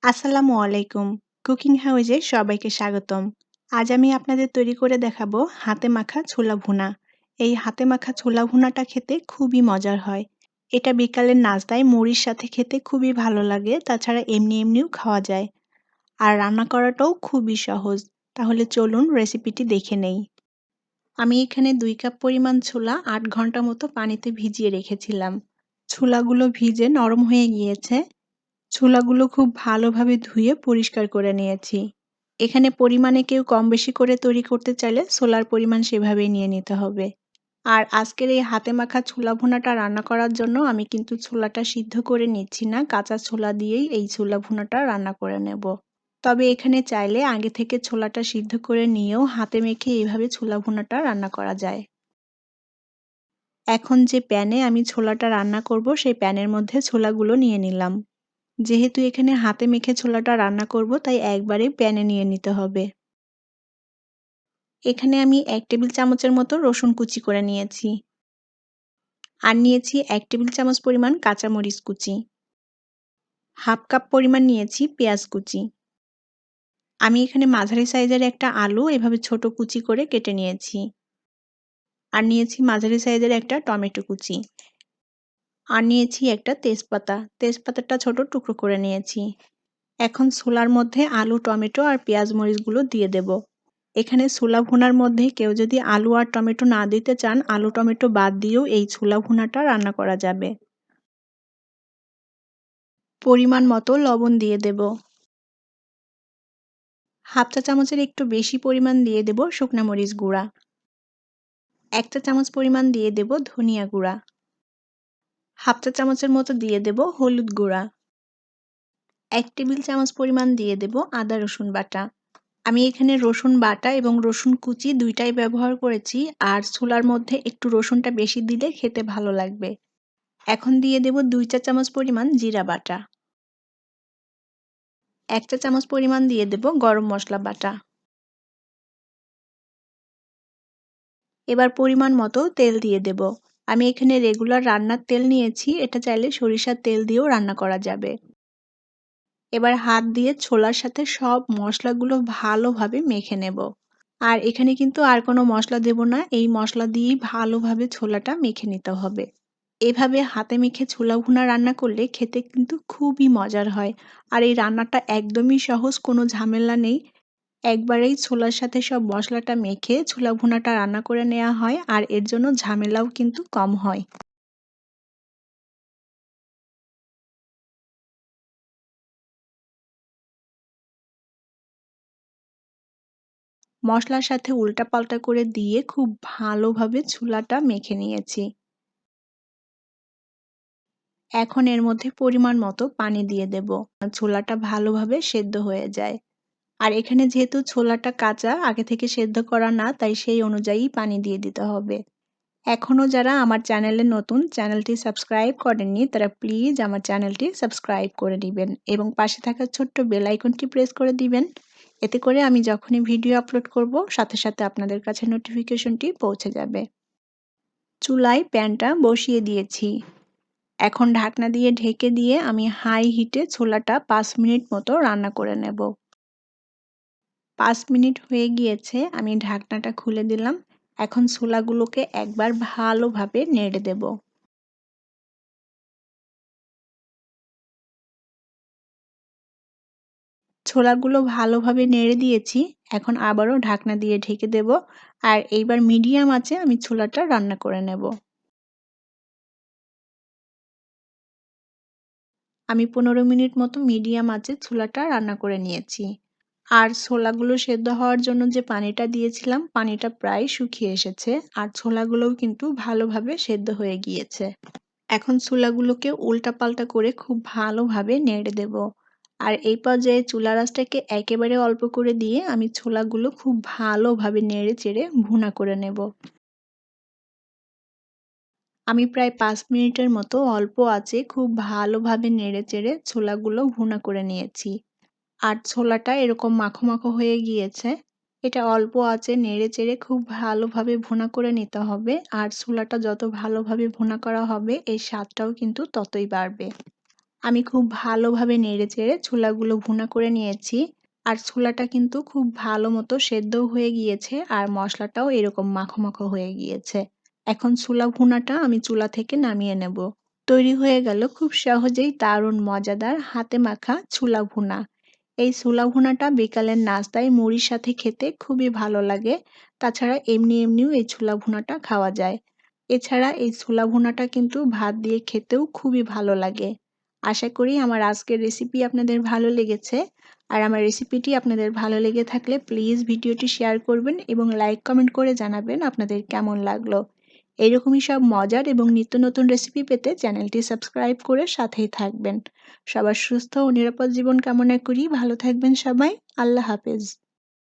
আসসালামু আলাইকুম। কুকিং হাউজে সবাইকে স্বাগতম। আজ আমি আপনাদের তৈরি করে দেখাবো হাতে মাখা ছোলা ভুনা। এই হাতে মাখা ছোলা ভুনাটা খেতে খুবই মজার হয়। এটা বিকালের নাস্তায় মুড়ির সাথে খেতে খুবই ভালো লাগে। তাছাড়া এমনিও খাওয়া যায়। আর রান্না করাটাও খুবই সহজ। তাহলে চলুন রেসিপিটি দেখে নেই। আমি এখানে ২ কাপ পরিমাণ ছোলা ৮ ঘন্টা মতো পানিতে ভিজিয়ে রেখেছিলাম। ছোলাগুলো ভিজে নরম হয়ে গিয়েছে। ছোলাগুলো খুব ভালোভাবে ধুয়ে পরিষ্কার করে নিয়েছি। এখানে পরিমাণে কেউ কম বেশি করে তৈরি করতে চাইলে ছোলার পরিমাণ সেভাবেই নিয়ে নিতে হবে। আর আজকের এই হাতে মাখা ছোলা ভুনাটা রান্না করার জন্য আমি কিন্তু ছোলাটা সিদ্ধ করে নিচ্ছি না, কাঁচা ছোলা দিয়েই এই ছোলা ভুনাটা রান্না করে নেব। তবে এখানে চাইলে আগে থেকে ছোলাটা সিদ্ধ করে নিয়েও হাতে মেখে এইভাবে ছোলা ভুনাটা রান্না করা যায়। এখন যে প্যানে আমি ছোলাটা রান্না করব সেই প্যানের মধ্যে ছোলাগুলো নিয়ে নিলাম। যেহেতু এখানে হাতে মেখে ছোলাটা রান্না করব তাই একবারে প্যানে নিয়ে নিতে হবে। এখানে আমি ১ টেবিল চামচের মতো রসুন কুচি করে নিয়েছি। আর নিয়েছি ১ টেবিল চামচ পরিমাণ কাঁচামরিচ কুচি। হাফ কাপ পরিমাণ নিয়েছি পেঁয়াজ কুচি। আমি এখানে মাঝারি সাইজের একটা আলু এভাবে ছোট কুচি করে কেটে নিয়েছি। আর নিয়েছি মাঝারি সাইজের একটা টমেটো কুচি। আর নিয়েছি একটা তেজপাতা। তেজপাতাটা ছোট টুকরো করে নিয়েছি। এখন ছোলার মধ্যে আলু, টমেটো আর পেঁয়াজ মরিচগুলো দিয়ে দেব। এখানে ছোলা ভুনার মধ্যে কেউ যদি আলু আর টমেটো না দিতে চান, আলু টমেটো বাদ দিয়েও এই ছোলা ভুনাটা রান্না করা যাবে। পরিমাণ মতো লবণ দিয়ে দেব। হাফ চা চামচের একটু বেশি পরিমাণ দিয়ে দেব শুকনা মরিচ গুঁড়া। ১ চা চামচ পরিমাণ দিয়ে দেব ধনিয়া গুঁড়া। হাফ চা চামচের মতো দিয়ে দেব হলুদ গুঁড়া। ১ টেবিল চামচ পরিমাণ দিয়ে দেব আদা রসুন বাটা। আমি এখানে রসুন বাটা এবং রসুন কুচি ২ টাই ব্যবহার করেছি, আর ছোলার মধ্যে একটু রসুনটা বেশি দিলে খেতে ভালো লাগবে। এখন দিয়ে দেব ২ চা চামচ পরিমাণ জিরা বাটা। ১ চা চামচ পরিমাণ দিয়ে দেব গরম মসলা বাটা। এবার পরিমাণ মতো তেল দিয়ে দেব। আমি এখানে রেগুলার রান্নার তেল নিয়েছি, এটা চাইলে সরিষার তেল দিয়েও রান্না করা যাবে। এবার হাত দিয়ে ছোলার সাথে সব মশলাগুলো ভালোভাবে মেখে নেব। আর এখানে কিন্তু আর কোনো মশলা দেব না, এই মশলা দিয়েই ভালোভাবে ছোলাটা মেখে নিতে হবে। এভাবে হাতে মেখে ছোলা ভুনা রান্না করলে খেতে কিন্তু খুবই মজার হয়। আর এই রান্নাটা একদমই সহজ, কোনো ঝামেলা নেই। একবারেই ছোলার সাথে সব মশলাটা মেখে ছোলা ভুনাটা রান্না করে নেওয়া হয়, আর এর জন্য ঝামেলাও কিন্তু কম হয়। মশলার সাথে উল্টাপাল্টা করে দিয়ে খুব ভালোভাবে ছোলাটা মেখে নিয়েছি। এখন এর মধ্যে পরিমাণ মতো পানি দিয়ে দেব। ছোলাটা ভালোভাবে সেদ্ধ হয়ে যায়। আর এখানে যেহেতু ছোলাটা কাঁচা, আগে থেকে সেদ্ধ করা না, তাই সেই অনুযায়ী পানি দিয়ে দিতে হবে। এখনও যারা আমার চ্যানেলে নতুন, চ্যানেলটি সাবস্ক্রাইব করেননি, তারা প্লিজ আমার চ্যানেলটি সাবস্ক্রাইব করে দিবেন এবং পাশে থাকা ছোট্ট বেল আইকনটি প্রেস করে দিবেন। এতে করে আমি যখনই ভিডিও আপলোড করব, সাথে সাথে আপনাদের কাছে নোটিফিকেশনটি পৌঁছে যাবে। চুলায় প্যানটা বসিয়ে দিয়েছি। এখন ঢাকনা দিয়ে ঢেকে দিয়ে আমি হাই হিটে ছোলাটা ৫ মিনিট মতো রান্না করে নেব। ৫ মিনিট হয়ে গিয়েছে, আমি ঢাকনাটা খুলে দিলাম। এখন ছোলাগুলোকে একবার ভালোভাবে নেড়ে দেব। ছোলাগুলো ভালোভাবে নেড়ে দিয়েছি। এখন আবারও ঢাকনা দিয়ে ঢেকে দেব। আর এইবার মিডিয়াম আঁচে আমি ছোলাটা রান্না করে নেব। আমি ১৫ মিনিট মতো মিডিয়াম আঁচে ছোলাটা রান্না করে নিয়েছি। আর ছোলাগুলো সেদ্ধ হওয়ার জন্য যে পানিটা দিয়েছিলাম, পানিটা প্রায় শুকিয়ে এসেছে। আর ছোলাগুলোও কিন্তু ভালোভাবে সেদ্ধ হয়ে গিয়েছে। এখন ছোলাগুলোকে উল্টাপাল্টা করে খুব ভালোভাবে নেড়ে দেব। আর এই পর্যায়ে চুলার আঁচটাকে একেবারে অল্প করে দিয়ে আমি ছোলাগুলো খুব ভালোভাবে নেড়ে চেড়ে ভুনা করে নেব। আমি প্রায় ৫ মিনিটের মতো অল্প আঁচে খুব ভালোভাবে নেড়ে চেড়ে ছোলাগুলো ভুনা করে নিয়েছি। আর ছোলাটা এরকম মাখো মাখো হয়ে গিয়েছে। এটা অল্প আঁচে নেড়ে চেড়ে খুব ভালোভাবে ভুনা করে নিতে হবে। আর ছোলাটা যত ভালোভাবে ভুনা করা হবে, এর স্বাদটাও কিন্তু ততই বাড়বে। আমি খুব ভালোভাবে নেড়েচেড়ে ছোলাগুলো ভুনা করে নিয়েছি। আর ছোলাটা কিন্তু খুব ভালো মতো সেদ্ধও হয়ে গিয়েছে আর মসলাটাও এরকম মাখো, মাখো হয়ে গিয়েছে। এখন ছোলা ভুনাটা আমি চুলা থেকে নামিয়ে নেব। তৈরি হয়ে গেল খুব সহজেই দারুণ মজাদার হাতে মাখা ছোলা ভুনা। এই ছোলা ভুনাটা বিকালের নাস্তায় মুড়ির সাথে খেতে খুবই ভালো লাগে। তাছাড়া এমনিও এই ছোলা ভুনাটা খাওয়া যায়। এছাড়া এই ছোলা ভুনাটা কিন্তু ভাত দিয়ে খেতেও খুবই ভালো লাগে। আশা করি আমার আজকের রেসিপি আপনাদের ভালো লেগেছে। আর আমার রেসিপিটি আপনাদের ভালো লেগে থাকলে প্লিজ ভিডিওটি শেয়ার করবেন এবং লাইক কমেন্ট করে জানাবেন আপনাদের কেমন লাগলো। এইরকমই সব মজার এবং নিত্য নতুন রেসিপি পেতে চ্যানেলটি সাবস্ক্রাইব করে সাথেই থাকবেন। সবার সুস্থ ও নিরাপদ জীবন কামনা করি। ভালো থাকবেন সবাই। আল্লাহ হাফেজ।